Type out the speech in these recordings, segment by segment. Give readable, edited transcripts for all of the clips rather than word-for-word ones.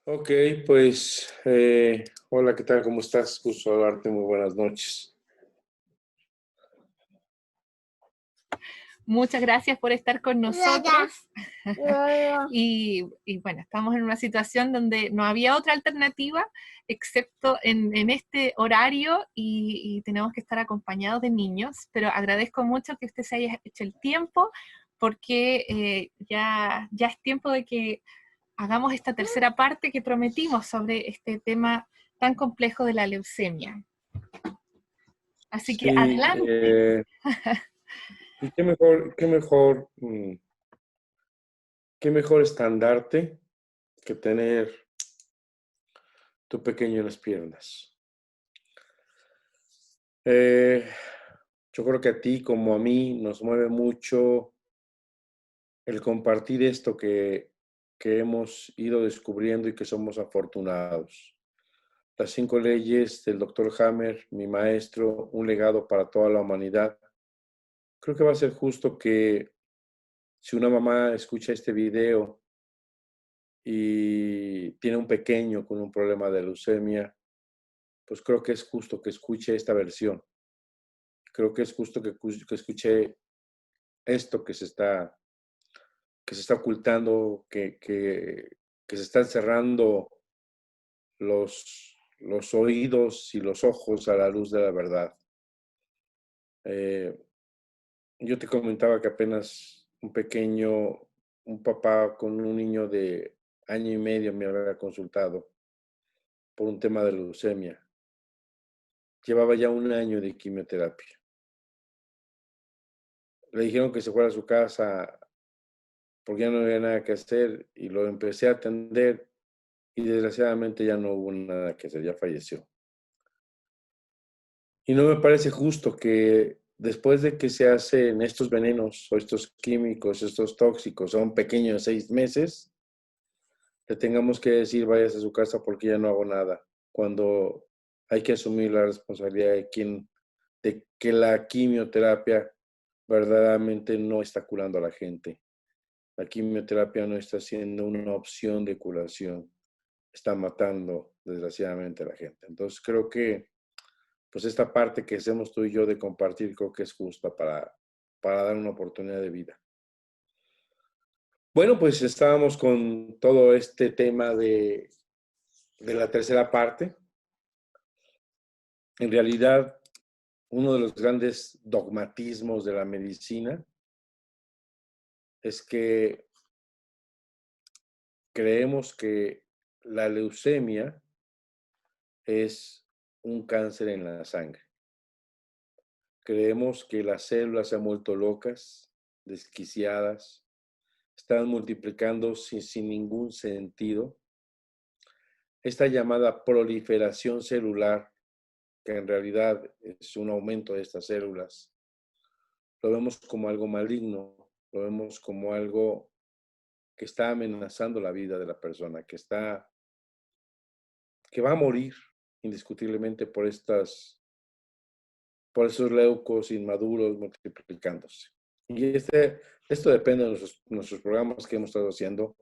Ok, pues, hola, ¿qué tal? ¿Cómo estás? Gusto hablarte, muy buenas noches. Muchas gracias por estar con nosotros. Y bueno, estamos en una situación donde no había otra alternativa excepto en este horario y tenemos que estar acompañados de niños, pero agradezco mucho que usted se haya hecho el tiempo porque ya es tiempo de que hagamos esta tercera parte que prometimos sobre este tema tan complejo de la leucemia. Así que Sí, adelante. y qué mejor estandarte que tener tu pequeño en las piernas. Eh, yo creo que a ti como a mí nos mueve mucho el compartir esto que hemos ido descubriendo y que somos afortunados. Las 5 leyes del doctor Hammer, mi maestro, un legado para toda la humanidad. Creo que va a ser justo que si una mamá escucha este video y tiene un pequeño con un problema de leucemia, pues creo que es justo que escuche esta versión. Creo que es justo que escuche esto que se está ocultando, que se están cerrando los oídos y los ojos a la luz de la verdad. Eh, yo te comentaba que apenas un papá con un niño de año y medio me había consultado por un tema de leucemia. Llevaba ya un año de quimioterapia. Le dijeron que se fuera a su casa porque ya no había nada que hacer y lo empecé a atender y desgraciadamente ya no hubo nada que hacer, ya falleció. Y no me parece justo que después de que se hacen estos venenos o estos químicos, estos tóxicos a un pequeño de 6 meses, le tengamos que decir vayas a su casa porque ya no hago nada, cuando hay que asumir la responsabilidad de que la quimioterapia verdaderamente no está curando a la gente. La quimioterapia no está siendo una opción de curación, está matando desgraciadamente a la gente. Entonces creo que pues esta parte que hacemos tú y yo de compartir creo que es justa para dar una oportunidad de vida. Bueno, pues estábamos con todo este tema de la tercera parte. En realidad, uno de los grandes dogmatismos de la medicina es que creemos que la leucemia es un cáncer en la sangre. Creemos que las células se han vuelto locas, desquiciadas, están multiplicando sin ningún sentido. Esta llamada proliferación celular, que en realidad es un aumento de estas células, lo vemos como algo maligno, lo vemos como algo que está amenazando la vida de la persona, que va a morir indiscutiblemente por esos leucos inmaduros multiplicándose. Y esto depende de nuestros programas que hemos estado haciendo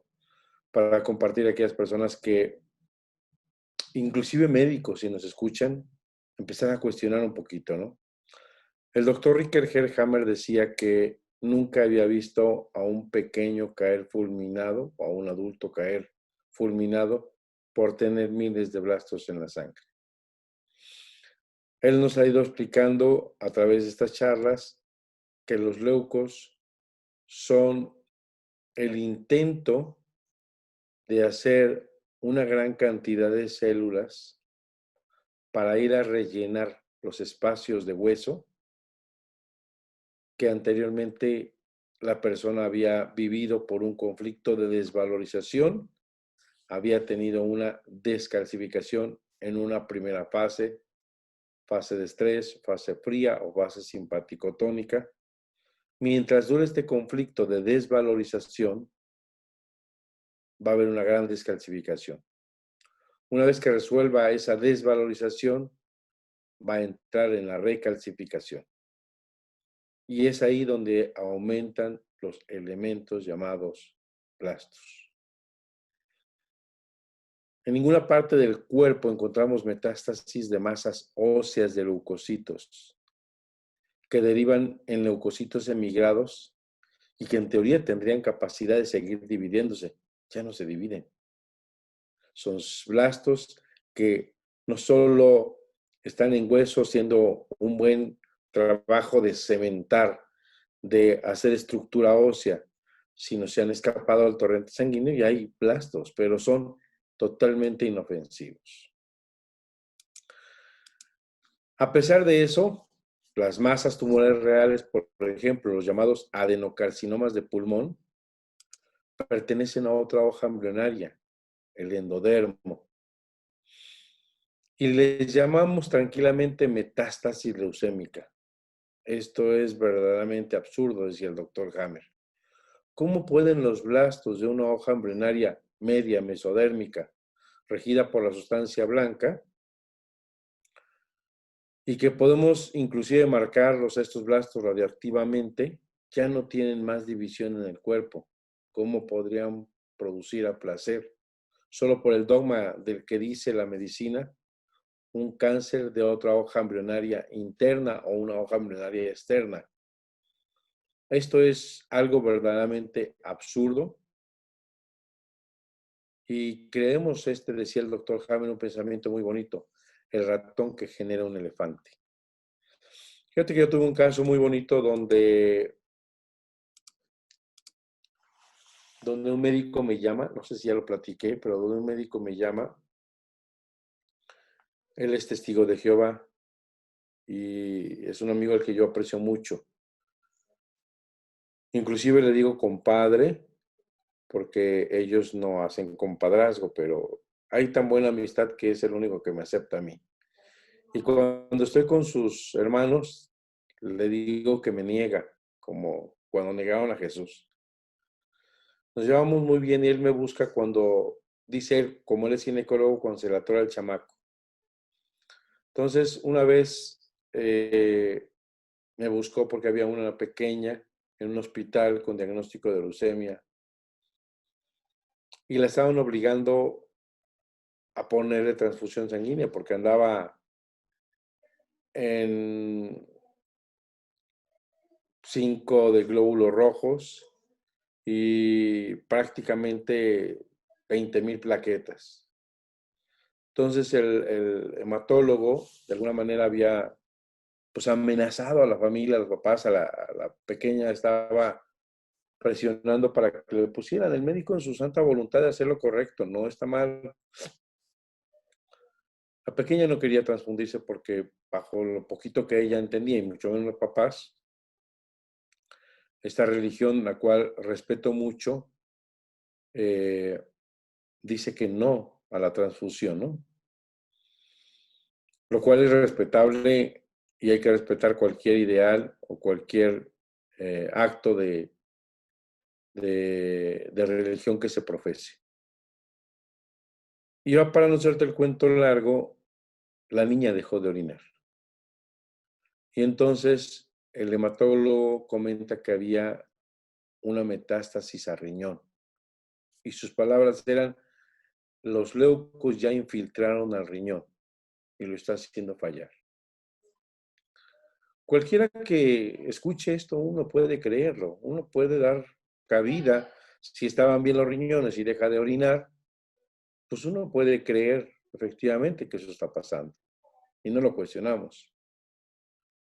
para compartir a aquellas personas que, inclusive médicos, si nos escuchan, empezar a cuestionar un poquito, ¿no? El doctor Ricker Hammer decía que nunca había visto a un pequeño caer fulminado o a un adulto caer fulminado por tener miles de blastos en la sangre. Él nos ha ido explicando a través de estas charlas que los leucos son el intento de hacer una gran cantidad de células para ir a rellenar los espacios de hueso que anteriormente la persona había vivido por un conflicto de desvalorización, había tenido una descalcificación en una primera fase de estrés, fase fría o fase simpático-tónica. Mientras dure este conflicto de desvalorización, va a haber una gran descalcificación. Una vez que resuelva esa desvalorización, va a entrar en la recalcificación. Y es ahí donde aumentan los elementos llamados blastos. En ninguna parte del cuerpo encontramos metástasis de masas óseas de leucocitos que derivan en leucocitos emigrados y que en teoría tendrían capacidad de seguir dividiéndose. Ya no se dividen. Son blastos que no solo están en hueso haciendo un buen trabajo de cementar, de hacer estructura ósea, sino se han escapado al torrente sanguíneo y hay blastos, pero son totalmente inofensivos. A pesar de eso, las masas tumorales reales, por ejemplo, los llamados adenocarcinomas de pulmón, pertenecen a otra hoja embrionaria, el endodermo, y les llamamos tranquilamente metástasis leucémica. Esto es verdaderamente absurdo, decía el doctor Hammer. ¿Cómo pueden los blastos de una hoja embrionaria media mesodérmica, regida por la sustancia blanca, y que podemos inclusive marcarlos a estos blastos radioactivamente, ya no tienen más división en el cuerpo? ¿Cómo podrían producir a placer? Solo por el dogma del que dice la medicina, un cáncer de otra hoja embrionaria interna o una hoja embrionaria externa. Esto es algo verdaderamente absurdo y creemos, decía el doctor Hammer, un pensamiento muy bonito, el ratón que genera un elefante. Fíjate que yo tuve un caso muy bonito donde un médico me llama, no sé si ya lo platiqué, pero donde un médico me llama, él es testigo de Jehová y es un amigo al que yo aprecio mucho. Inclusive le digo compadre, porque ellos no hacen compadrazgo, pero hay tan buena amistad que es el único que me acepta a mí. Y cuando estoy con sus hermanos, le digo que me niega, como cuando negaron a Jesús. Nos llevamos muy bien y él me busca cuando, dice él, como él es ginecólogo, cuando se le atora el chamaco. Entonces, una vez me buscó porque había una pequeña en un hospital con diagnóstico de leucemia y la estaban obligando a ponerle transfusión sanguínea porque andaba en 5 de glóbulos rojos y prácticamente 20,000 plaquetas. Entonces el hematólogo de alguna manera había pues amenazado a la familia, a los papás, a la pequeña estaba presionando para que le pusieran. El médico en su santa voluntad de hacer lo correcto, no está mal. La pequeña no quería transfundirse porque bajo lo poquito que ella entendía, y mucho menos los papás, esta religión, la cual respeto mucho, dice que no a la transfusión, ¿no? Lo cual es respetable y hay que respetar cualquier ideal o cualquier acto de religión que se profese. Y ya para no hacerte el cuento largo, la niña dejó de orinar. Y entonces el hematólogo comenta que había una metástasis a riñón. Y sus palabras eran, los leucos ya infiltraron al riñón y lo está haciendo fallar. Cualquiera que escuche esto, uno puede creerlo, uno puede dar cabida. Si estaban bien los riñones y deja de orinar, pues uno puede creer efectivamente que eso está pasando y no lo cuestionamos.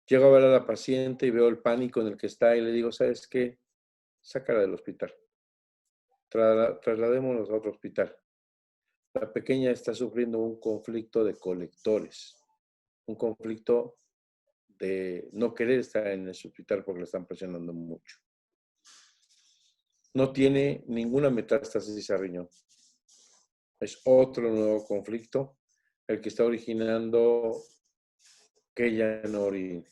Llego a ver a la paciente y veo el pánico en el que está y le digo, ¿sabes qué? Sácala del hospital. Trasladémonos a otro hospital. La pequeña está sufriendo un conflicto de colectores, un conflicto de no querer estar en ese hospital porque le están presionando mucho. No tiene ninguna metástasis a riñón. Es otro nuevo conflicto el que está originando que ella no orine.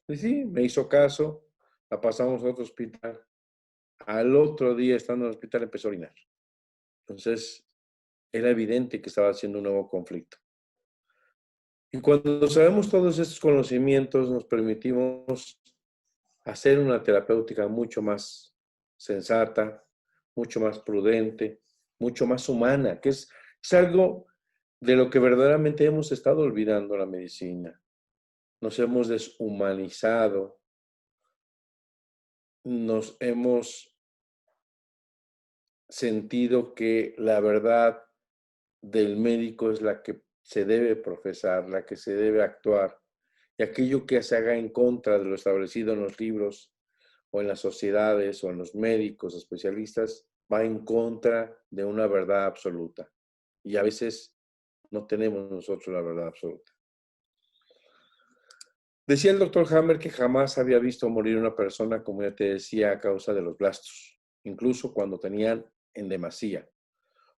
Y sí, me hizo caso, la pasamos a otro hospital. Al otro día, estando en el hospital, empezó a orinar. Entonces, era evidente que estaba haciendo un nuevo conflicto. Y cuando sabemos todos estos conocimientos, nos permitimos hacer una terapéutica mucho más sensata, mucho más prudente, mucho más humana, que es Es algo de lo que verdaderamente hemos estado olvidando la medicina. Nos hemos deshumanizado, nos hemos sentido que la verdad del médico es la que se debe profesar, la que se debe actuar, y aquello que se haga en contra de lo establecido en los libros o en las sociedades o en los médicos especialistas va en contra de una verdad absoluta. Y a veces no tenemos nosotros la verdad absoluta. Decía el doctor Hammer que jamás había visto morir una persona, como ya te decía, a causa de los blastos, incluso cuando tenían en demasía,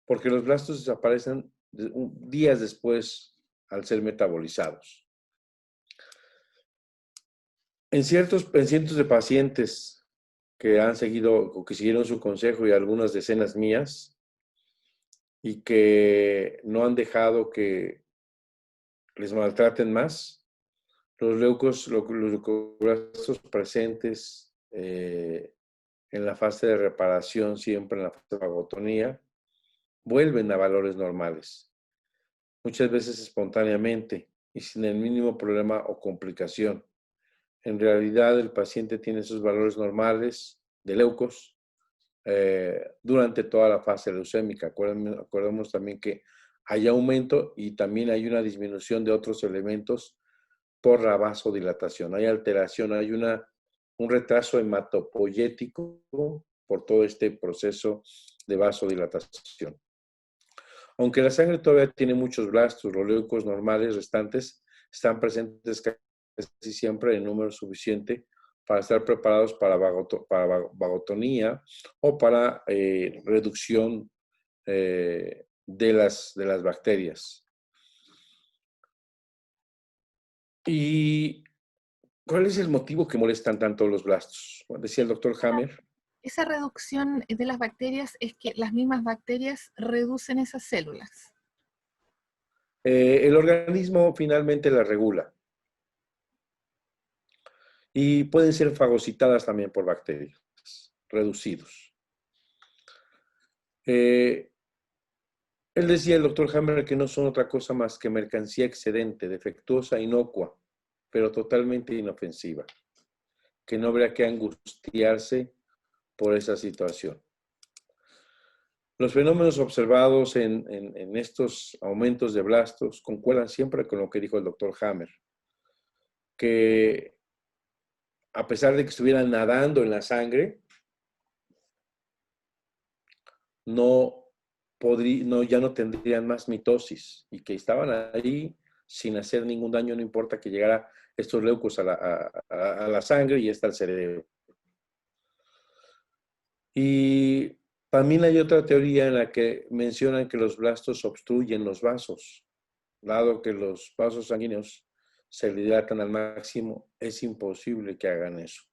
porque los blastos desaparecen días después al ser metabolizados. En cientos de pacientes que han seguido o que siguieron su consejo y algunas decenas mías y que no han dejado que les maltraten más, los leucoblastos presentes en la fase de reparación, siempre en la fase de vagotonía, vuelven a valores normales, muchas veces espontáneamente y sin el mínimo problema o complicación. En realidad, el paciente tiene esos valores normales de leucos durante toda la fase leucémica. Acordemos también que hay aumento y también hay una disminución de otros elementos por la vasodilatación. Hay alteración, hay un retraso hematopoyético por todo este proceso de vasodilatación. Aunque la sangre todavía tiene muchos blastos, los leucos normales restantes están presentes casi siempre en número suficiente para estar preparados para vagotonía o para reducción de las bacterias. ¿Y cuál es el motivo que molestan tanto los blastos? Decía el doctor Hammer. Esa reducción de las bacterias es que las mismas bacterias reducen esas células. El organismo finalmente las regula. Y pueden ser fagocitadas también por bacterias, reducidos. Él decía, el doctor Hammer, que no son otra cosa más que mercancía excedente, defectuosa, inocua, pero totalmente inofensiva, que no habría que angustiarse por esa situación. Los fenómenos observados en estos aumentos de blastos concuerdan siempre con lo que dijo el doctor Hammer, que a pesar de que estuvieran nadando en la sangre, ya no tendrían más mitosis y que estaban ahí sin hacer ningún daño, no importa que llegara estos leucos a la sangre y esta al cerebro. Y también hay otra teoría en la que mencionan que los blastos obstruyen los vasos. Dado que los vasos sanguíneos se dilatan al máximo, es imposible que hagan eso,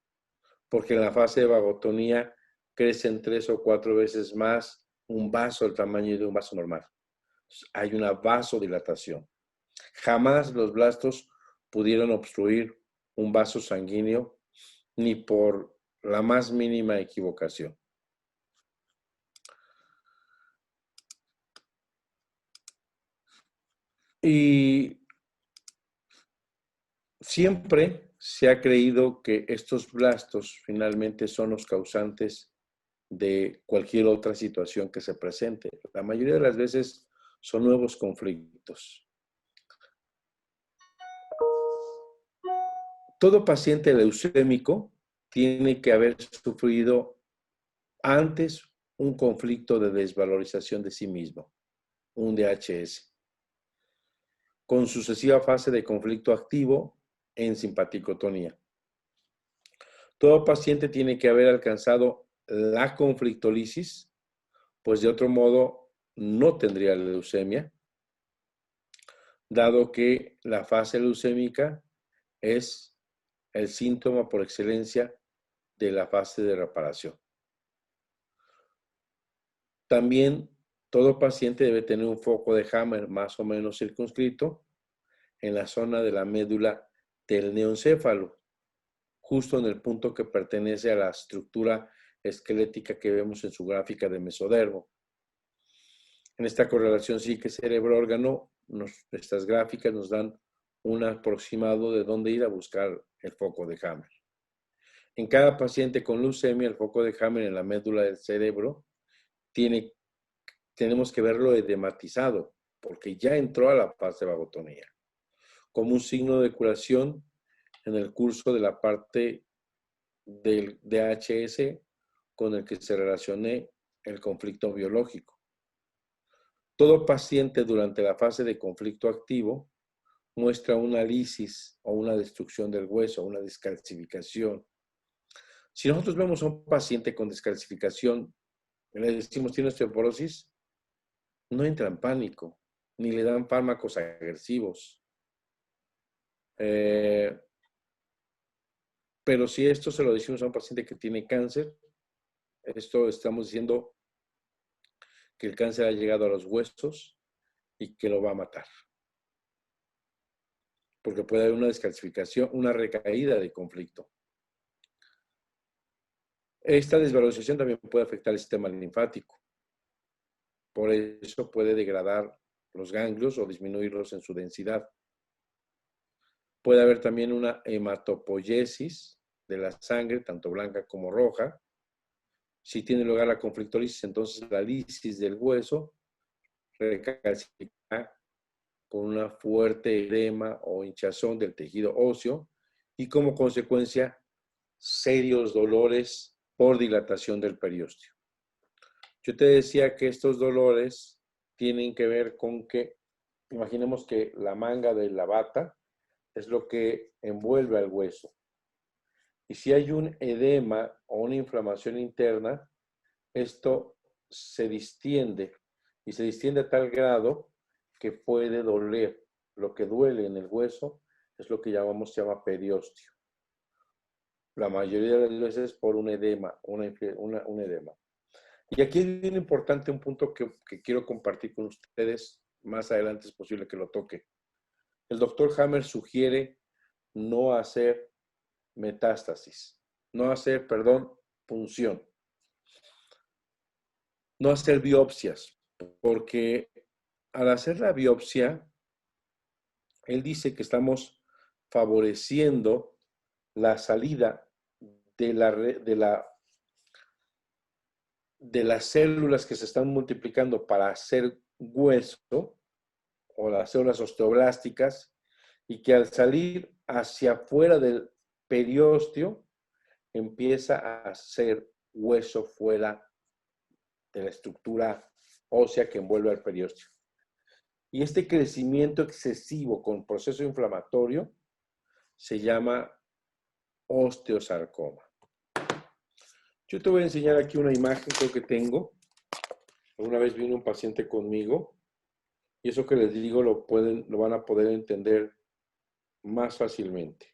porque en la fase de vagotonía crecen 3 o 4 veces más un vaso del tamaño de un vaso normal. Hay una vasodilatación. Jamás los blastos pudieron obstruir un vaso sanguíneo ni por la más mínima equivocación. Y siempre se ha creído que estos blastos finalmente son los causantes de cualquier otra situación que se presente. La mayoría de las veces son nuevos conflictos. Todo paciente leucémico tiene que haber sufrido antes un conflicto de desvalorización de sí mismo, un DHS, con sucesiva fase de conflicto activo en simpaticotonía. Todo paciente tiene que haber alcanzado la conflictólisis, pues de otro modo no tendría leucemia, dado que la fase leucémica es el síntoma por excelencia de la fase de reparación. También todo paciente debe tener un foco de Hammer más o menos circunscrito en la zona de la médula del neoencéfalo, justo en el punto que pertenece a la estructura esquelética que vemos en su gráfica de mesodermo. En esta correlación psique cerebro-órgano, estas gráficas nos dan un aproximado de dónde ir a buscar el foco de Hammer. En cada paciente con leucemia, el foco de Hammer en la médula del cerebro tenemos que verlo edematizado, porque ya entró a la fase de vagotonía, como un signo de curación en el curso de la parte del DHS con el que se relacioné el conflicto biológico. Todo paciente durante la fase de conflicto activo muestra una lisis o una destrucción del hueso, una descalcificación. Si nosotros vemos a un paciente con descalcificación y le decimos tiene osteoporosis, no entra en pánico, ni le dan fármacos agresivos. Pero si esto se lo decimos a un paciente que tiene cáncer, esto estamos diciendo que el cáncer ha llegado a los huesos y que lo va a matar. Porque puede haber una descalcificación, una recaída de conflicto. Esta desvalorización también puede afectar el sistema linfático. Por eso puede degradar los ganglios o disminuirlos en su densidad. Puede haber también una hematopoiesis de la sangre, tanto blanca como roja. Si tiene lugar la conflictólisis, entonces la lisis del hueso recalcifica con una fuerte edema o hinchazón del tejido óseo y como consecuencia serios dolores por dilatación del periósteo. Yo te decía que estos dolores tienen que ver con que, imaginemos que la manga de la bata es lo que envuelve al hueso. Y si hay un edema o una inflamación interna, esto se distiende y se distiende a tal grado que puede doler. Lo que duele en el hueso es lo que se llama periósteo. La mayoría de las veces por un edema, un edema. Y aquí es bien importante un punto que quiero compartir con ustedes. Más adelante es posible que lo toque. El doctor Hammer sugiere no hacer metástasis, punción, no hacer biopsias, porque al hacer la biopsia, él dice que estamos favoreciendo la salida de las células que se están multiplicando para hacer hueso o las células osteoblásticas y que al salir hacia afuera del periósteo empieza a hacer hueso fuera de la estructura ósea que envuelve al periósteo. Y este crecimiento excesivo con proceso inflamatorio se llama osteosarcoma. Yo te voy a enseñar aquí una imagen que tengo. Una vez vino un paciente conmigo y eso que les digo lo van a poder entender más fácilmente.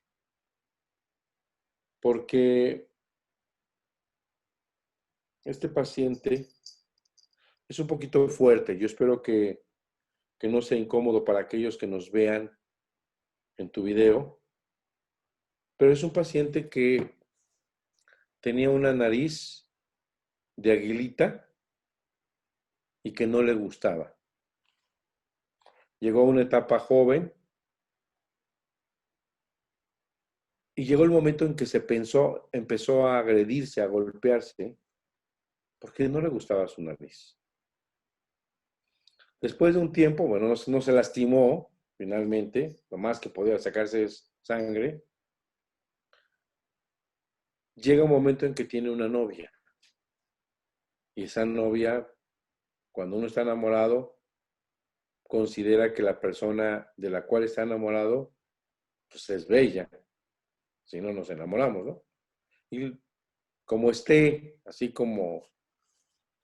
Porque este paciente es un poquito fuerte. Yo espero que no sea incómodo para aquellos que nos vean en tu video. Pero es un paciente que tenía una nariz de aguilita y que no le gustaba. Llegó a una etapa joven y llegó el momento en que empezó a agredirse, a golpearse, porque no le gustaba su nariz. Después de un tiempo, bueno, no se lastimó finalmente, lo más que podía sacarse es sangre. Llega un momento en que tiene una novia. Y esa novia, cuando uno está enamorado, considera que la persona de la cual está enamorado, pues es bella. Si no, nos enamoramos, ¿no? Y como esté, así como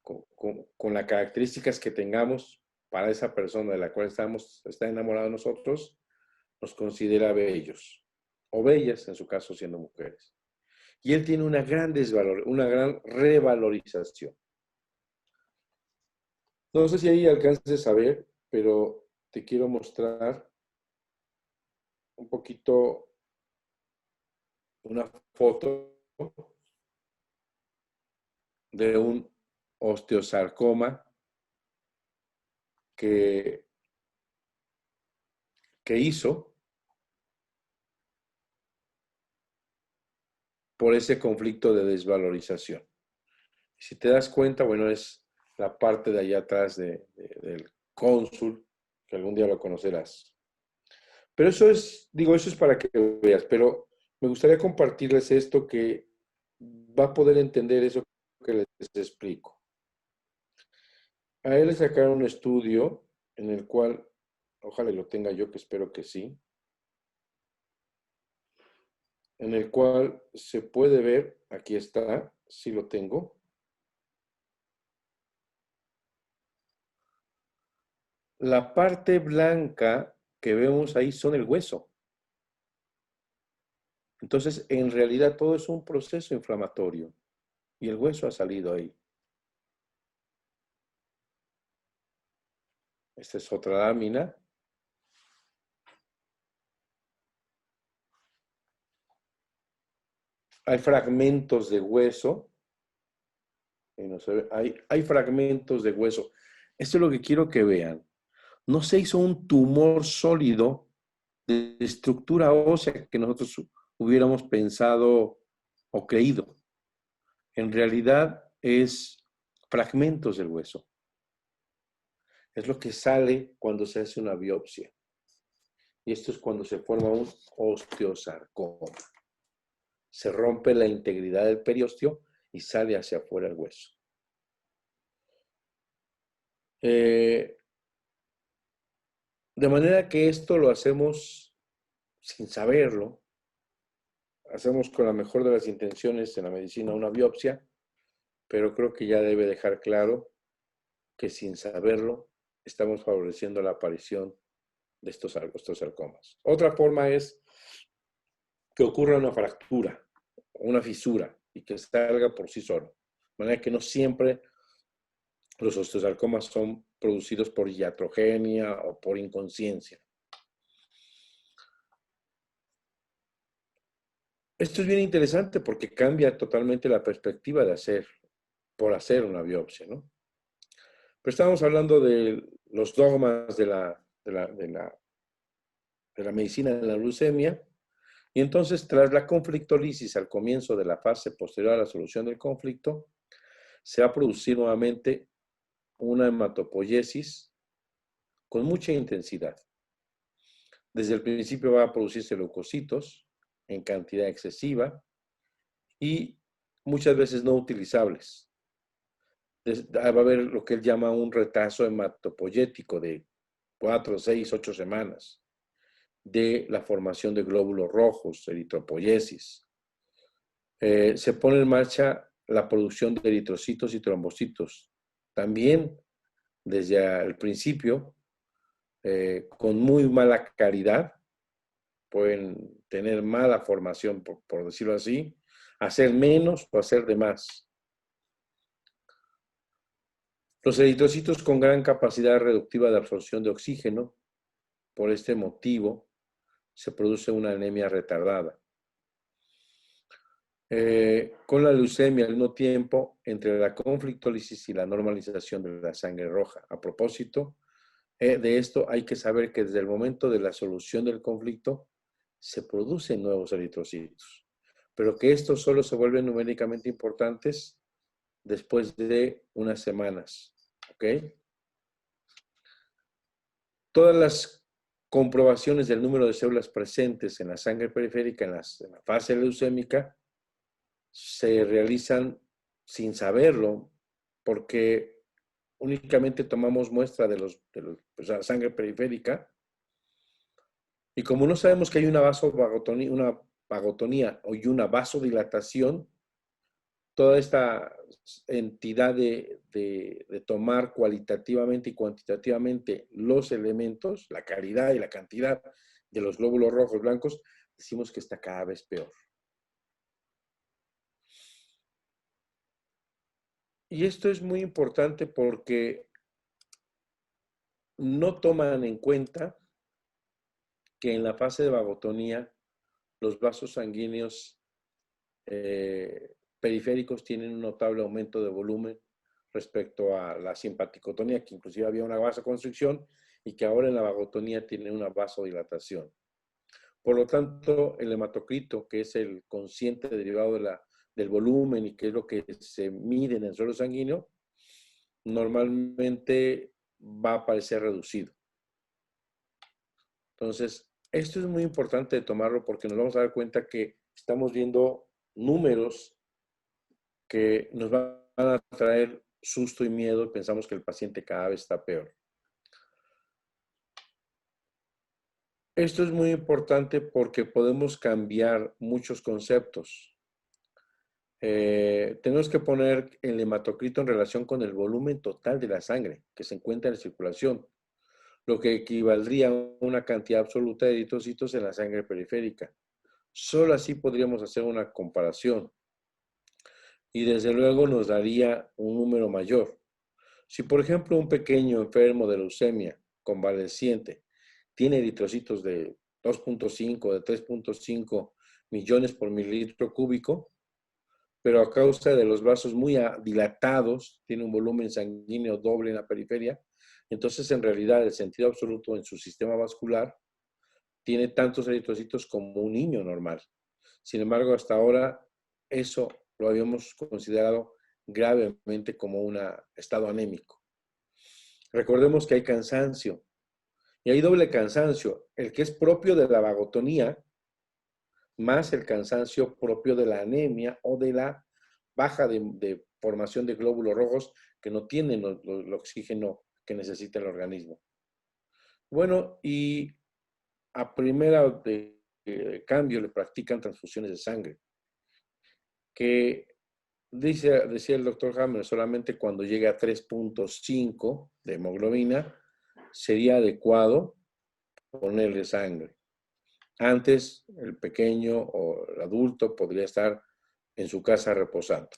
con las características que tengamos para esa persona de la cual está enamorado de nosotros, nos considera bellos o bellas, en su caso siendo mujeres. Y él tiene una gran revalorización. No sé si ahí alcances a ver, pero te quiero mostrar un poquito una foto de un osteosarcoma que hizo por ese conflicto de desvalorización. Si te das cuenta, bueno, es la parte de allá atrás del cónsul, que algún día lo conocerás. Pero eso es, digo, eso es para que veas, pero me gustaría compartirles esto que va a poder entender eso que les explico. A él le sacaron un estudio en el cual, ojalá lo tenga yo, que espero que sí, en el cual se puede ver, aquí está, sí lo tengo, la parte blanca que vemos ahí son el hueso. Entonces, en realidad todo es un proceso inflamatorio y el hueso ha salido ahí. Esta es otra lámina. Hay fragmentos de hueso. No se ve, hay fragmentos de hueso. Esto es lo que quiero que vean. No se hizo un tumor sólido de estructura ósea que nosotros hubiéramos pensado o creído. En realidad es fragmentos del hueso. Es lo que sale cuando se hace una biopsia. Y esto es cuando se forma un osteosarcoma. Se rompe la integridad del periósteo y sale hacia afuera el hueso. De manera que esto lo hacemos sin saberlo. Hacemos con la mejor de las intenciones en la medicina una biopsia, pero creo que ya debe dejar claro que sin saberlo estamos favoreciendo la aparición de estos osteosarcomas. Otra forma es que ocurra una fractura, una fisura y que salga por sí solo. De manera que no siempre los osteosarcomas son producidos por iatrogenia o por inconsciencia. Esto es bien interesante porque cambia totalmente la perspectiva de hacer una biopsia, ¿no? Pero estamos hablando de los dogmas de la medicina de la leucemia, y entonces tras la conflictolisis al comienzo de la fase posterior a la solución del conflicto, se va a producir nuevamente una hematopoiesis con mucha intensidad. Desde el principio va a producirse leucocitos en cantidad excesiva y muchas veces no utilizables. Va a haber lo que él llama un retraso hematopoyético de 4, 6, 8 semanas de la formación de glóbulos rojos, eritropoiesis. Se pone en marcha la producción de eritrocitos y trombocitos. También desde el principio, con muy mala calidad, pueden tener mala formación, por decirlo así, hacer menos o hacer de más. Los eritrocitos con gran capacidad reductiva de absorción de oxígeno, por este motivo, se produce una anemia retardada. Con la leucemia al mismo tiempo, entre la conflictólisis y la normalización de la sangre roja. A propósito de esto, hay que saber que desde el momento de la solución del conflicto se producen nuevos eritrocitos, pero que estos solo se vuelven numéricamente importantes después de unas semanas. ¿Ok? Todas las comprobaciones del número de células presentes en la sangre periférica en la fase leucémica se realizan sin saberlo, porque únicamente tomamos muestra de la sangre periférica, y como no sabemos que hay una vagotonía y una vasodilatación, toda esta entidad de tomar cualitativamente y cuantitativamente los elementos, la calidad y la cantidad de los glóbulos rojos blancos, decimos que está cada vez peor. Y esto es muy importante porque no toman en cuenta que en la fase de vagotonía los vasos sanguíneos periféricos tienen un notable aumento de volumen, respecto a la simpaticotonía, que inclusive había una vasoconstricción y que ahora en la vagotonía tiene una vasodilatación. Por lo tanto, el hematocrito, que es el consciente derivado del volumen y que es lo que se mide en el suelo sanguíneo, normalmente va a aparecer reducido. Entonces, esto es muy importante de tomarlo porque nos vamos a dar cuenta que estamos viendo números que nos van a traer susto y miedo y pensamos que el paciente cada vez está peor. Esto es muy importante porque podemos cambiar muchos conceptos. Tenemos que poner el hematocrito en relación con el volumen total de la sangre que se encuentra en circulación, lo que equivaldría a una cantidad absoluta de eritrocitos en la sangre periférica. Solo así podríamos hacer una comparación y desde luego nos daría un número mayor. Si por ejemplo un pequeño enfermo de leucemia convaleciente tiene eritrocitos de 2.5, de 3.5 millones por mililitro cúbico, pero a causa de los vasos muy dilatados, tiene un volumen sanguíneo doble en la periferia, entonces en realidad el sentido absoluto en su sistema vascular tiene tantos eritrocitos como un niño normal. Sin embargo, hasta ahora eso lo habíamos considerado gravemente como un estado anémico. Recordemos que hay cansancio, y hay doble cansancio, el que es propio de la vagotonía, más el cansancio propio de la anemia o de la baja de formación de glóbulos rojos que no tienen el oxígeno que necesita el organismo. Bueno, y a primera de cambio le practican transfusiones de sangre, que decía el doctor Hammer, solamente cuando llegue a 3.5 de hemoglobina sería adecuado ponerle sangre. Antes, el pequeño o el adulto podría estar en su casa reposando.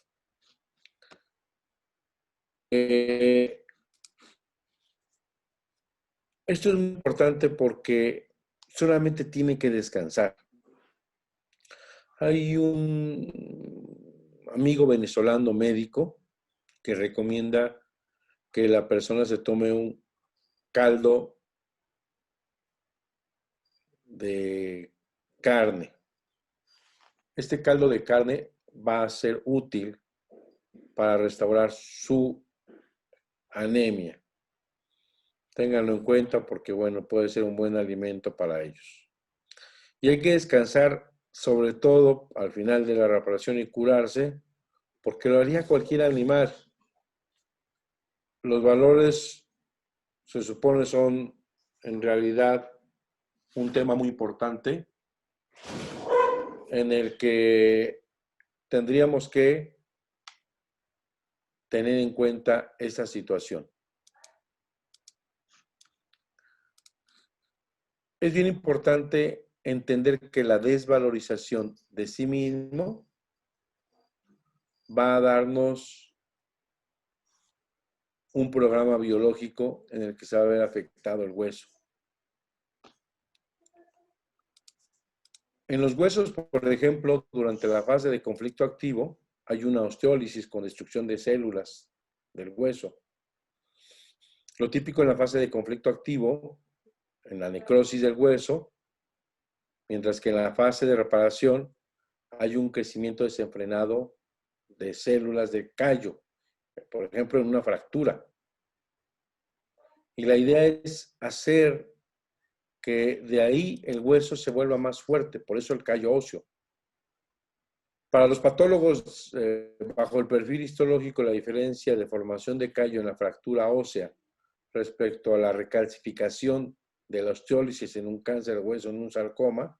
Esto es muy importante porque solamente tiene que descansar. Hay un amigo venezolano médico que recomienda que la persona se tome un caldo de carne. Este caldo de carne va a ser útil para restaurar su anemia. Ténganlo en cuenta porque, bueno, puede ser un buen alimento para ellos. Y hay que descansar, sobre todo al final de la reparación y curarse, porque lo haría cualquier animal. Los valores, se supone, son en realidad un tema muy importante en el que tendríamos que tener en cuenta esta situación. Es bien importante entender que la desvalorización de sí mismo va a darnos un programa biológico en el que se va a ver afectado el hueso. En los huesos, por ejemplo, durante la fase de conflicto activo, hay una osteólisis con destrucción de células del hueso. Lo típico en la fase de conflicto activo, en la necrosis del hueso, mientras que en la fase de reparación hay un crecimiento desenfrenado de células de callo, por ejemplo, en una fractura. Y la idea es hacer que de ahí el hueso se vuelva más fuerte, por eso el callo óseo. Para los patólogos, bajo el perfil histológico, la diferencia de formación de callo en la fractura ósea respecto a la recalcificación de la osteólisis en un cáncer de hueso, en un sarcoma,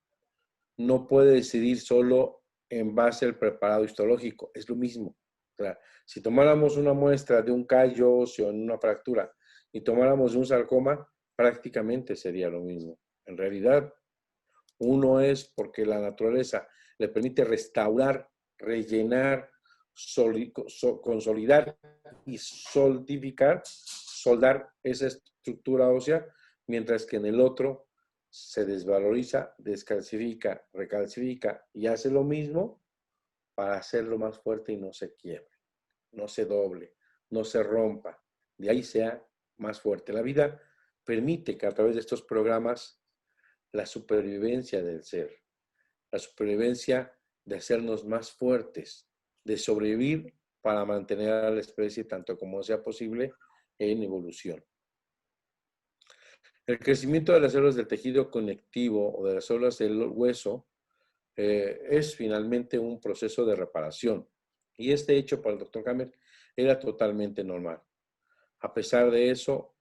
no puede decidir solo en base al preparado histológico, es lo mismo. O sea, si tomáramos una muestra de un callo óseo en una fractura y tomáramos un sarcoma, prácticamente sería lo mismo. En realidad, uno es porque la naturaleza le permite restaurar, rellenar, consolidar y solidificar, soldar esa estructura ósea, mientras que en el otro se desvaloriza, descalcifica, recalcifica y hace lo mismo para hacerlo más fuerte y no se quiebre, no se doble, no se rompa, de ahí sea más fuerte. La vida permite que a través de estos programas la supervivencia del ser, la supervivencia de hacernos más fuertes, de sobrevivir para mantener a la especie tanto como sea posible en evolución. El crecimiento de las células del tejido conectivo o de las células del hueso es finalmente un proceso de reparación. Y este hecho para el doctor Hammer era totalmente normal. A pesar de eso,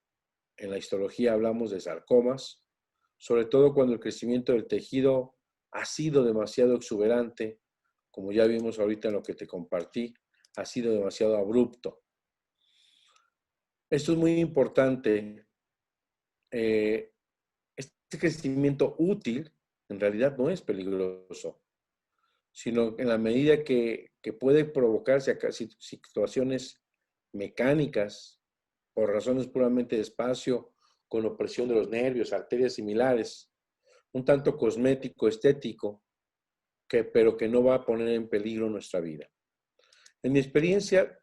en la histología hablamos de sarcomas, sobre todo cuando el crecimiento del tejido ha sido demasiado exuberante, como ya vimos ahorita en lo que te compartí, ha sido demasiado abrupto. Esto es muy importante. Este crecimiento útil en realidad no es peligroso, sino en la medida que puede provocarse situaciones mecánicas por razones puramente de espacio, con opresión de los nervios, arterias similares, un tanto cosmético, estético, pero que no va a poner en peligro nuestra vida. En mi experiencia,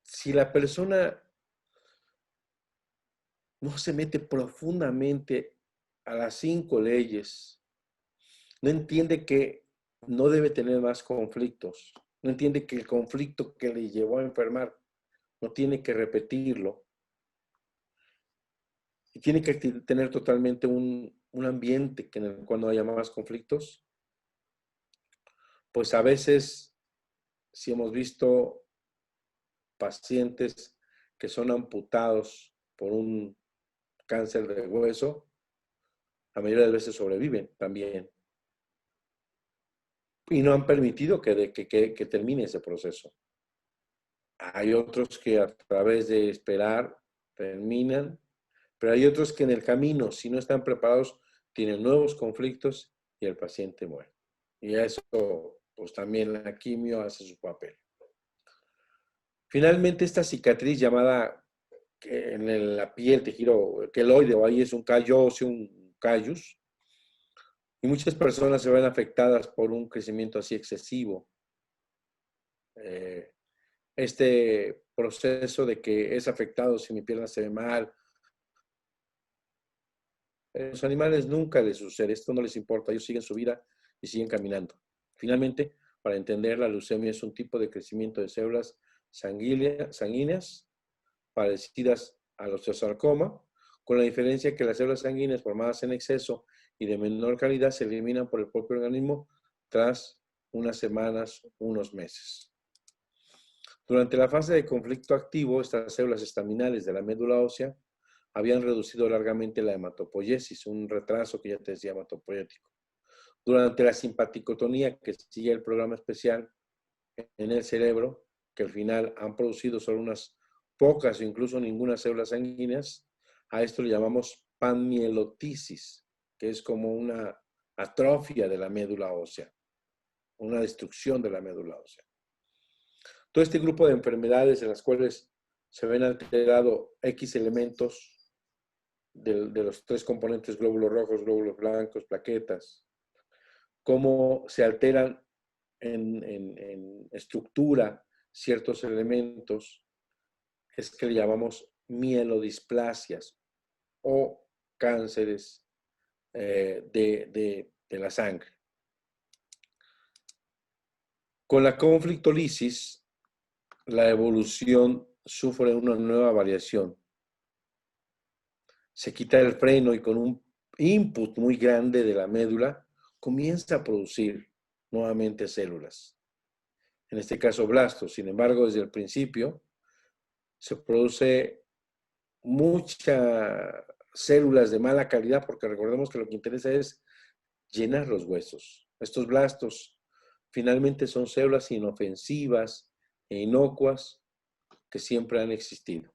si la persona no se mete profundamente a las 5 leyes, no entiende que no debe tener más conflictos, no entiende que el conflicto que le llevó a enfermar no tiene que repetirlo, y tiene que tener totalmente un ambiente en el cual no haya más conflictos, pues a veces, si hemos visto pacientes que son amputados por un cáncer de hueso, la mayoría de veces sobreviven también. Y no han permitido que termine ese proceso. Hay otros que a través de esperar terminan, pero hay otros que en el camino, si no están preparados, tienen nuevos conflictos y el paciente muere. Y eso, pues también la quimio hace su papel. Finalmente, esta cicatriz llamada en la piel, tejido queloide, o ahí es un callo óseo, un callus, y muchas personas se ven afectadas por un crecimiento así excesivo. Este proceso de que es afectado si mi pierna se ve mal. A los animales nunca les sucede, esto no les importa, ellos siguen su vida y siguen caminando. Finalmente, para entender, la leucemia es un tipo de crecimiento de células sanguíneas parecidas al osteosarcoma, con la diferencia que las células sanguíneas formadas en exceso y de menor calidad se eliminan por el propio organismo tras unas semanas, unos meses. Durante la fase de conflicto activo, estas células estaminales de la médula ósea habían reducido largamente la hematopoiesis, un retraso que ya te decía hematopoético. Durante la simpaticotonía, que sigue el programa especial en el cerebro, que al final han producido solo unas pocas o incluso ninguna células sanguíneas, a esto le llamamos panmielotisis, que es como una atrofia de la médula ósea, una destrucción de la médula ósea. Todo este grupo de enfermedades en las cuales se ven alterados X elementos de los 3 componentes, glóbulos rojos, glóbulos blancos, plaquetas, cómo se alteran en estructura ciertos elementos, es que le llamamos mielodisplasias o cánceres de la sangre. Con la conflictolisis, la evolución sufre una nueva variación. Se quita el freno y con un input muy grande de la médula comienza a producir nuevamente células. En este caso blastos. Sin embargo, desde el principio se produce muchas células de mala calidad, porque recordemos que lo que interesa es llenar los huesos. Estos blastos finalmente son células inofensivas e inocuas que siempre han existido.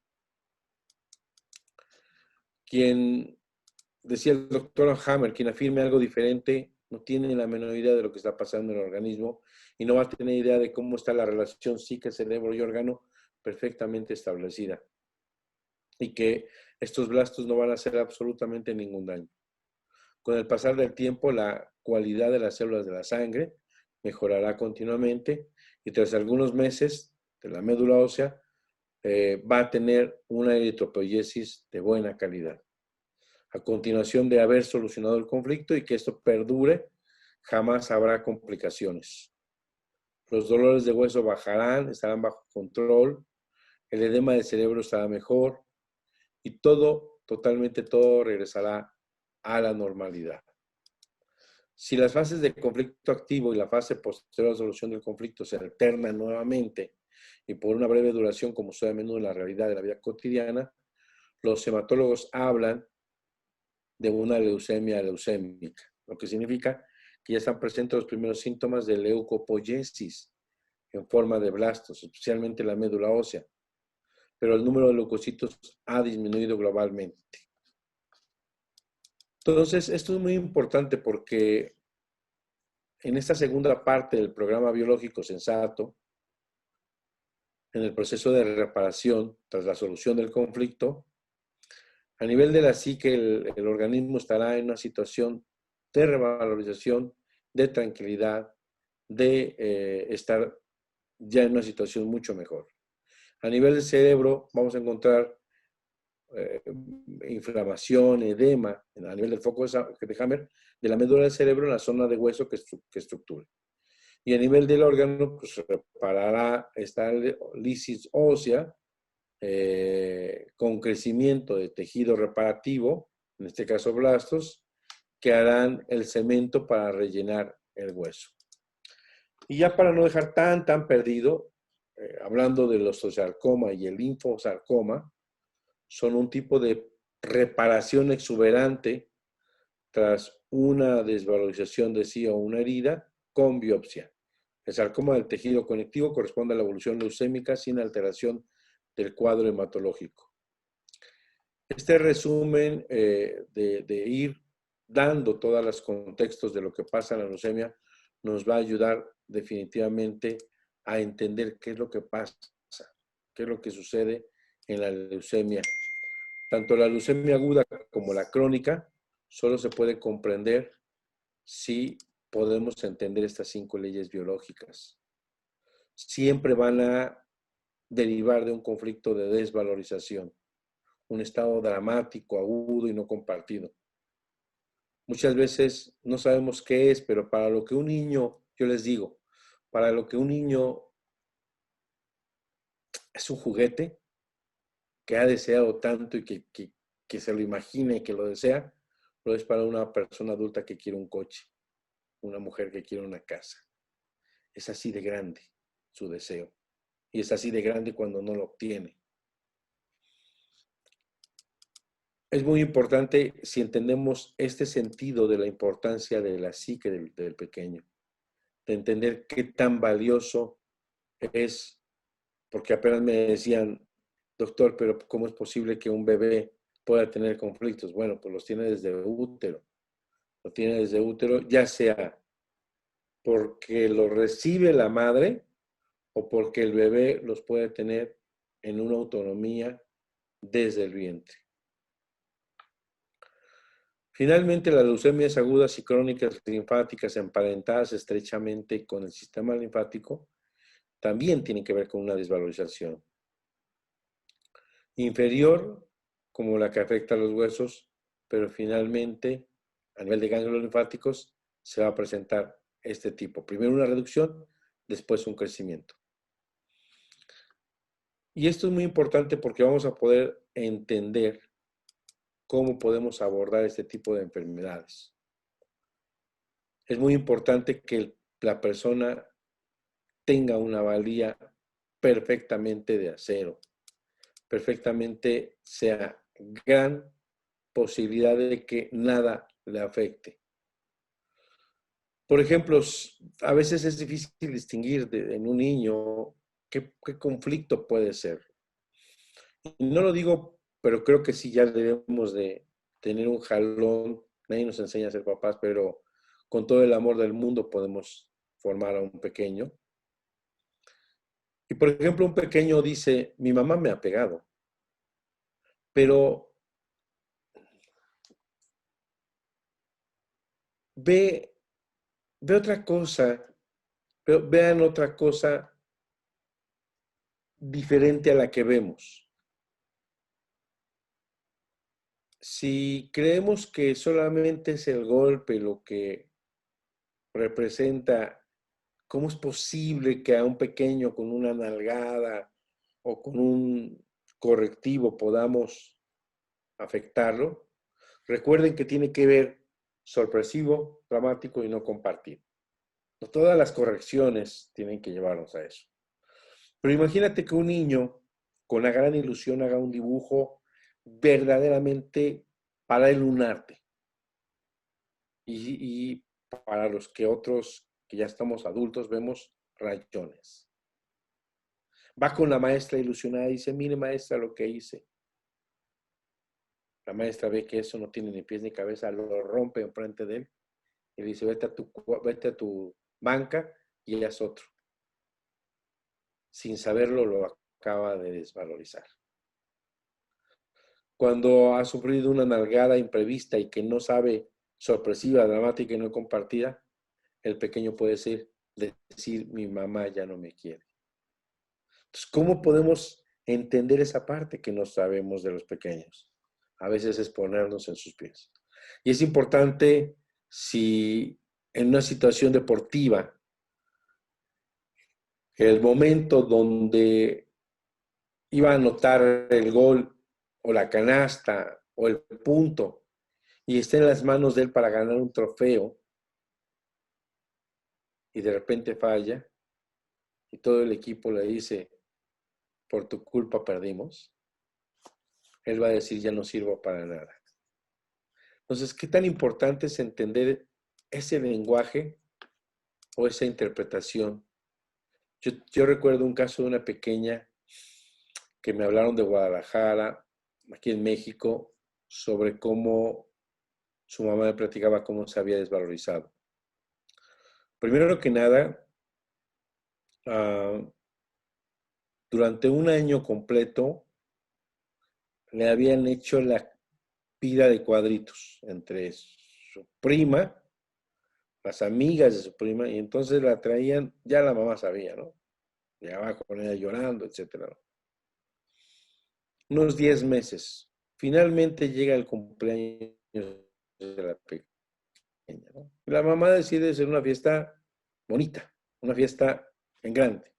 Quien decía el doctor Hammer, quien afirme algo diferente no tiene la menor idea de lo que está pasando en el organismo y no va a tener idea de cómo está la relación psique, cerebro y órgano perfectamente establecida. Y que estos blastos no van a hacer absolutamente ningún daño. Con el pasar del tiempo, la cualidad de las células de la sangre mejorará continuamente y tras algunos meses de la médula ósea, va a tener una eritropoiesis de buena calidad. A continuación de haber solucionado el conflicto y que esto perdure, jamás habrá complicaciones. Los dolores de hueso bajarán, estarán bajo control, el edema del cerebro estará mejor y todo, totalmente todo, regresará a la normalidad. Si las fases de conflicto activo y la fase posterior a la solución del conflicto se alternan nuevamente y por una breve duración, como sucede a menudo en la realidad de la vida cotidiana, los hematólogos hablan de una leucemia leucémica, lo que significa que ya están presentes los primeros síntomas de leucopoiesis en forma de blastos, especialmente la médula ósea, pero el número de leucocitos ha disminuido globalmente. Entonces, esto es muy importante porque en esta segunda parte del programa biológico sensato, en el proceso de reparación tras la solución del conflicto, a nivel de la psique, el organismo estará en una situación de revalorización, de tranquilidad, de estar ya en una situación mucho mejor. A nivel del cerebro vamos a encontrar inflamación, edema, a nivel del foco de Hammer, de la médula del cerebro en la zona de hueso que estructura. Y a nivel del órgano, pues reparará esta lisis ósea con crecimiento de tejido reparativo, en este caso blastos, que harán el cemento para rellenar el hueso. Y ya para no dejar tan perdido, hablando del osteosarcoma y el linfosarcoma, son un tipo de reparación exuberante tras una desvalorización de sí o una herida con biopsia. El sarcoma del tejido conectivo corresponde a la evolución leucémica sin alteración del cuadro hematológico. Este resumen de ir dando todos los contextos de lo que pasa en la leucemia nos va a ayudar definitivamente a entender qué es lo que pasa, qué es lo que sucede en la leucemia. Tanto la leucemia aguda como la crónica solo se puede comprender si podemos entender estas 5 leyes biológicas. Siempre van a derivar de un conflicto de desvalorización, un estado dramático, agudo y no compartido. Muchas veces no sabemos qué es, pero para lo que un niño, yo les digo, para lo que un niño es un juguete que ha deseado tanto y que se lo imagina y que lo desea, lo es para una persona adulta que quiere un coche, una mujer que quiere una casa. Es así de grande su deseo. Y es así de grande cuando no lo obtiene. Es muy importante si entendemos este sentido de la importancia de la psique del pequeño, de entender qué tan valioso es, porque apenas me decían, doctor, pero ¿cómo es posible que un bebé pueda tener conflictos? Bueno, pues los tiene desde útero. Lo tiene desde útero, ya sea porque lo recibe la madre o porque el bebé los puede tener en una autonomía desde el vientre. Finalmente, las leucemias agudas y crónicas linfáticas emparentadas estrechamente con el sistema linfático también tienen que ver con una desvalorización inferior, como la que afecta a los huesos, pero finalmente, a nivel de ganglios linfáticos, se va a presentar este tipo. Primero una reducción, después un crecimiento. Y esto es muy importante porque vamos a poder entender cómo podemos abordar este tipo de enfermedades. Es muy importante que la persona tenga una valía perfectamente de acero, perfectamente sea gran posibilidad de que nada le afecte. Por ejemplo, a veces es difícil distinguir en un niño qué conflicto puede ser. Y no lo digo, pero creo que sí ya debemos de tener un jalón. Nadie nos enseña a ser papás, pero con todo el amor del mundo podemos formar a un pequeño. Y por ejemplo, un pequeño dice, mi mamá me ha pegado, pero ve otra cosa, vean otra cosa diferente a la que vemos. Si creemos que solamente es el golpe lo que representa, ¿cómo es posible que a un pequeño con una nalgada o con un correctivo podamos afectarlo? Recuerden que tiene que ver sorpresivo, dramático y no compartido. No todas las correcciones tienen que llevarnos a eso. Pero imagínate que un niño con una gran ilusión haga un dibujo verdaderamente para él un arte. Y para los que otros que ya estamos adultos vemos rayones. Va con la maestra ilusionada y dice, mire maestra lo que hice. La maestra ve que eso no tiene ni pies ni cabeza, lo rompe enfrente de él y le dice, vete a tu banca y haz otro. Sin saberlo lo acaba de desvalorizar. Cuando ha sufrido una nalgada imprevista y que no sabe, sorpresiva, dramática y no compartida, el pequeño puede decir, mi mamá ya no me quiere. Entonces, ¿cómo podemos entender esa parte que no sabemos de los pequeños? A veces es ponernos en sus pies. Y es importante si en una situación deportiva, el momento donde iba a anotar el gol o la canasta o el punto y está en las manos de él para ganar un trofeo y de repente falla y todo el equipo le dice, por tu culpa perdimos, él va a decir, ya no sirvo para nada. Entonces, ¿qué tan importante es entender ese lenguaje o esa interpretación? Yo recuerdo un caso de una pequeña que me hablaron de Guadalajara, aquí en México, sobre cómo su mamá me platicaba cómo se había desvalorizado. Primero que nada, durante un año completo le habían hecho la vida de cuadritos entre su prima, las amigas de su prima, y entonces la traían, ya la mamá sabía, ¿no? Llegaba con ella llorando, etcétera. Unos 10 meses. Finalmente llega el cumpleaños de la pequeña, ¿no? Y la mamá decide hacer una fiesta bonita, una fiesta en grande.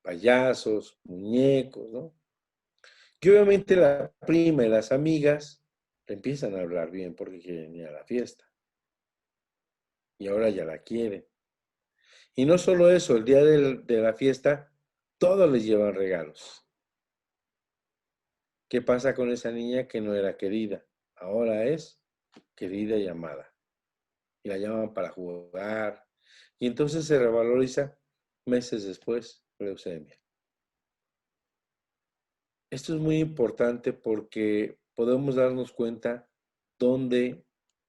Payasos, muñecos, ¿no? Y obviamente la prima y las amigas le empiezan a hablar bien porque quieren ir a la fiesta. Y ahora ya la quieren. Y no solo eso, el día de la fiesta, todos les llevan regalos. ¿Qué pasa con esa niña que no era querida? Ahora es querida y amada. Y la llaman para jugar. Y entonces se revaloriza meses después, leucemia. Esto es muy importante porque podemos darnos cuenta dónde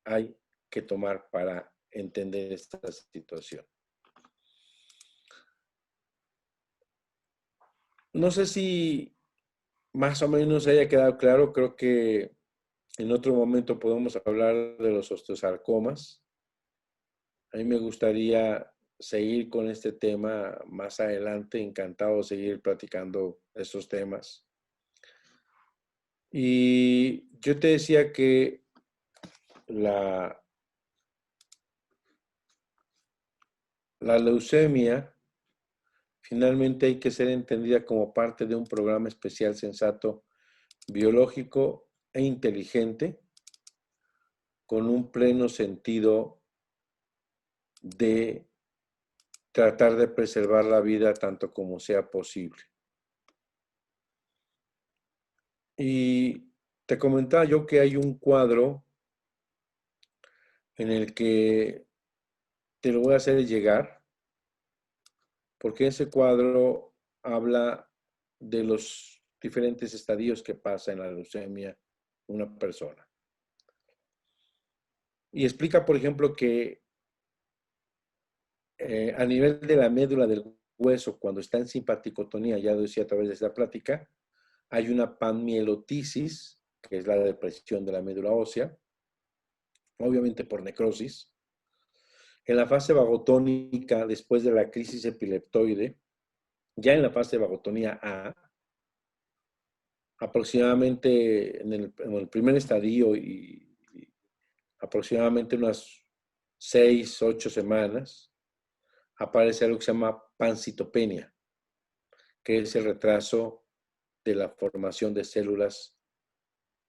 hay que tomar para entender esta situación. No sé si más o menos haya quedado claro, creo que en otro momento podemos hablar de los osteosarcomas. A mí me gustaría seguir con este tema más adelante, encantado de seguir platicando estos temas. Y yo te decía que la leucemia finalmente hay que ser entendida como parte de un programa especial sensato, biológico e inteligente, con un pleno sentido de tratar de preservar la vida tanto como sea posible. Y te comentaba yo que hay un cuadro en el que te lo voy a hacer llegar, porque ese cuadro habla de los diferentes estadios que pasa en la leucemia una persona. Y explica, por ejemplo, que a nivel de la médula del hueso, cuando está en simpaticotonía, ya lo decía a través de esta plática, hay una panmielotisis, que es la depresión de la médula ósea, obviamente por necrosis. En la fase vagotónica, después de la crisis epileptoide, Ya en la fase de vagotonía A, aproximadamente en el primer estadio y aproximadamente unas 6, 8 semanas, aparece algo que se llama pancitopenia, que es el retraso de la formación de células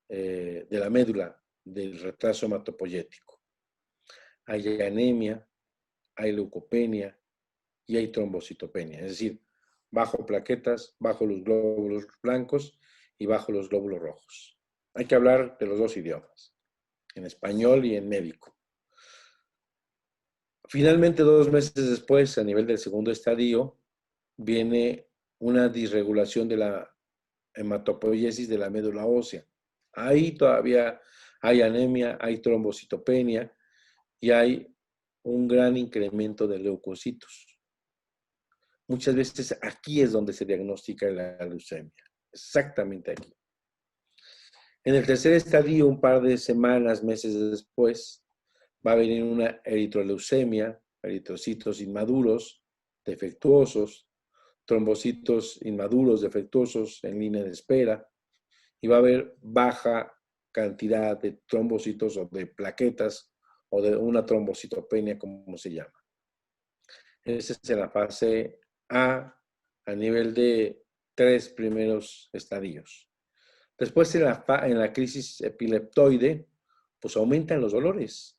de la médula, del retraso hematopoyético. Hay anemia, hay leucopenia y hay trombocitopenia, es decir, bajo plaquetas, bajo los glóbulos blancos y bajo los glóbulos rojos. Hay que hablar de los dos idiomas, en español y en médico. Finalmente, 2 meses después, a nivel del segundo estadio, viene una disregulación de la hematopoiesis de la médula ósea. Ahí todavía hay anemia, hay trombocitopenia y hay un gran incremento de leucocitos. Muchas veces aquí es donde se diagnostica la leucemia, exactamente aquí. En el tercer estadio, un par de semanas, meses después, va a venir una eritroleucemia, eritrocitos inmaduros, defectuosos, trombocitos inmaduros, defectuosos en línea de espera, y va a haber baja cantidad de trombocitos o de plaquetas o de una trombocitopenia, como se llama. Esa es en la fase a nivel de 3 primeros estadios. Después en la crisis epileptoide, pues aumentan los dolores.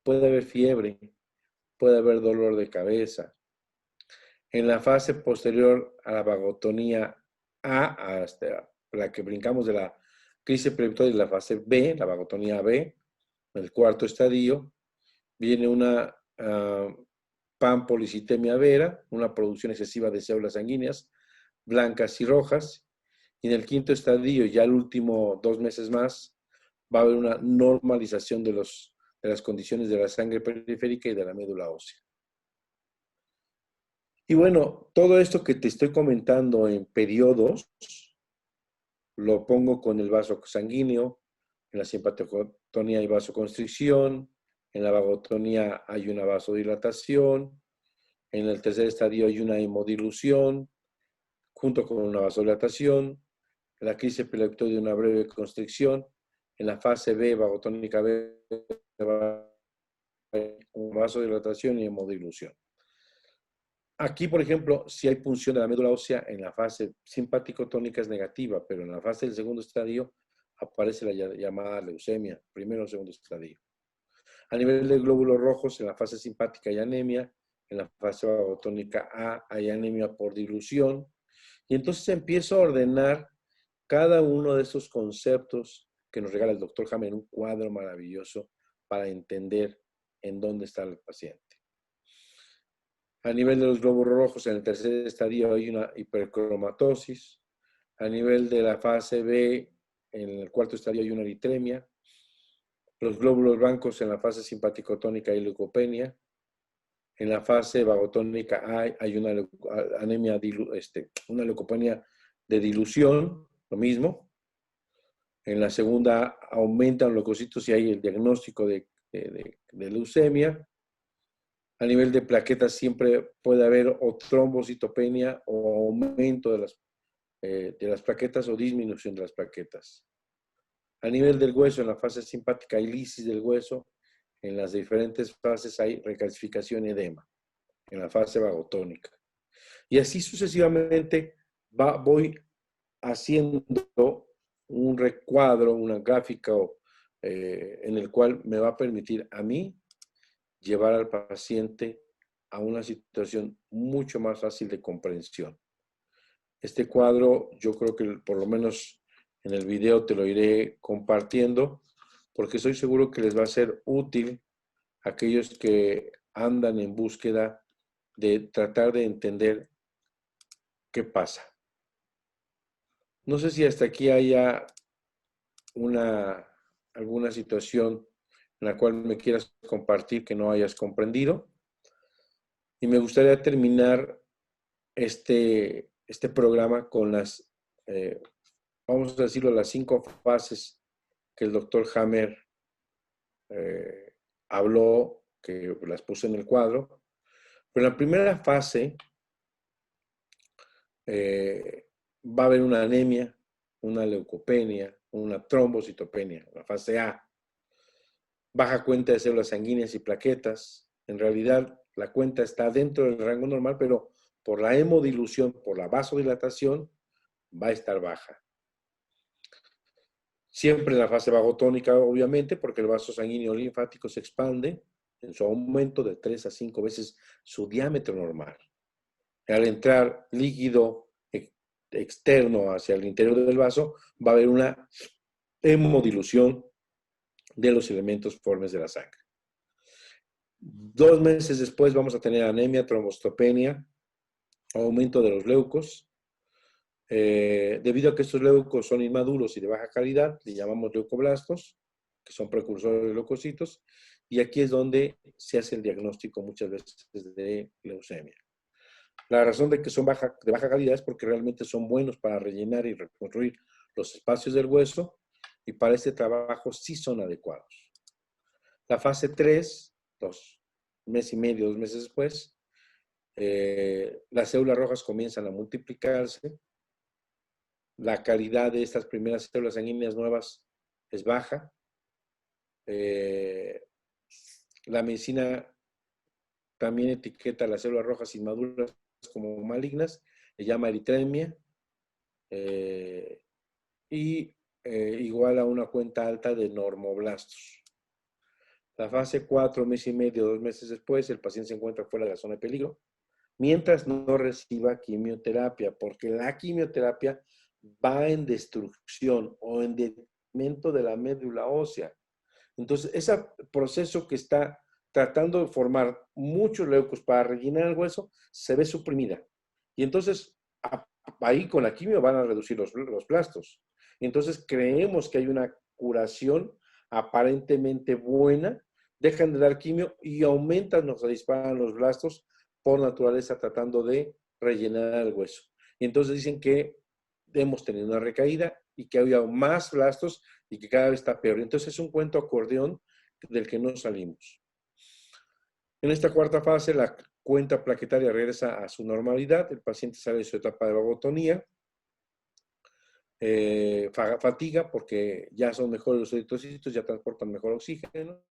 Puede haber fiebre, puede haber dolor de cabeza. En la fase posterior a la vagotonía A, hasta la que brincamos de la crisis epileptoide, la fase B, la vagotonía B, el cuarto estadio, viene una panpolicitemia vera, una producción excesiva de células sanguíneas, blancas y rojas. Y en el quinto estadio, ya el último 2 meses más, va a haber una normalización de las condiciones de la sangre periférica y de la médula ósea. Y bueno, todo esto que te estoy comentando en periodos, lo pongo con el vaso sanguíneo, en la simpaticotonía hay vasoconstricción, en la vagotonía hay una vasodilatación, en el tercer estadio hay una hemodilución, junto con una vasodilatación, en la crisis epileptoide una breve constricción, en la fase B, vagotónica B, vasodilatación y hemodilución. Aquí, por ejemplo, si hay punción de la médula ósea, en la fase simpático-tónica es negativa, pero en la fase del segundo estadio aparece la llamada leucemia, primero o segundo estadio. A nivel de glóbulos rojos, en la fase simpática hay anemia, en la fase vagotónica A hay anemia por dilución, y entonces empiezo a ordenar cada uno de esos conceptos que nos regala el doctor Hammer en un cuadro maravilloso para entender en dónde está el paciente. A nivel de los glóbulos rojos, en el tercer estadio hay una hipercromatosis. A nivel de la fase B, en el cuarto estadio hay una eritremia. Los glóbulos blancos en la fase simpaticotónica hay leucopenia. En la fase vagotónica hay una anemia, una leucopenia de dilución, lo mismo. En la segunda aumentan los leucocitos y hay el diagnóstico de leucemia. A nivel de plaquetas siempre puede haber o trombocitopenia o aumento de las plaquetas o disminución de las plaquetas. A nivel del hueso, en la fase simpática hay lisis del hueso. En las diferentes fases hay recalcificación y edema. En la fase vagotónica. Y así sucesivamente voy haciendo un recuadro, una gráfica en el cual me va a permitir a mí llevar al paciente a una situación mucho más fácil de comprensión. Este cuadro yo creo que por lo menos en el video te lo iré compartiendo porque estoy seguro que les va a ser útil a aquellos que andan en búsqueda de tratar de entender qué pasa. No sé si hasta aquí haya alguna situación en la cual me quieras compartir que no hayas comprendido. Y me gustaría terminar este programa con vamos a decirlo, las 5 fases que el doctor Hammer habló, que las puse en el cuadro. Pero la primera fase va a haber una anemia, una leucopenia, una trombocitopenia, la fase A. Baja cuenta de células sanguíneas y plaquetas. En realidad, la cuenta está dentro del rango normal, pero por la hemodilución, por la vasodilatación, va a estar baja. Siempre en la fase vagotónica, obviamente, porque el vaso sanguíneo linfático se expande en su aumento de 3 a 5 veces su diámetro normal. Al entrar líquido externo hacia el interior del vaso, va a haber una hemodilución de los elementos formes de la sangre. 2 meses después vamos a tener anemia, trombocitopenia, aumento de los leucos. Debido a que estos leucos son inmaduros y de baja calidad, le llamamos leucoblastos, que son precursores de leucocitos, y aquí es donde se hace el diagnóstico muchas veces de leucemia. La razón de que son de baja calidad es porque realmente son buenos para rellenar y reconstruir los espacios del hueso, y para este trabajo sí son adecuados. La fase 3, 2 meses después, las células rojas comienzan a multiplicarse. La calidad de estas primeras células sanguíneas nuevas es baja. La medicina también etiqueta a las células rojas inmaduras como malignas, le llama eritremia, y igual a una cuenta alta de normoblastos. La fase 4, mes y medio, 2 meses después, el paciente se encuentra fuera de la zona de peligro, mientras no reciba quimioterapia, porque la quimioterapia va en destrucción o en detrimento de la médula ósea. Entonces, ese proceso que está tratando de formar muchos leucos para rellenar el hueso, se ve suprimida. Y entonces, ahí con la quimio van a reducir los blastos. Entonces, creemos que hay una curación aparentemente buena, dejan de dar quimio y aumentan, nos disparan los blastos por naturaleza tratando de rellenar el hueso. Y entonces dicen que hemos tenido una recaída y que había más blastos y que cada vez está peor. Entonces es un cuento acordeón del que no salimos. En esta cuarta fase, la cuenta plaquetaria regresa a su normalidad, el paciente sale de su etapa de vagotonía, fatiga porque ya son mejores los eritrocitos, ya transportan mejor oxígeno,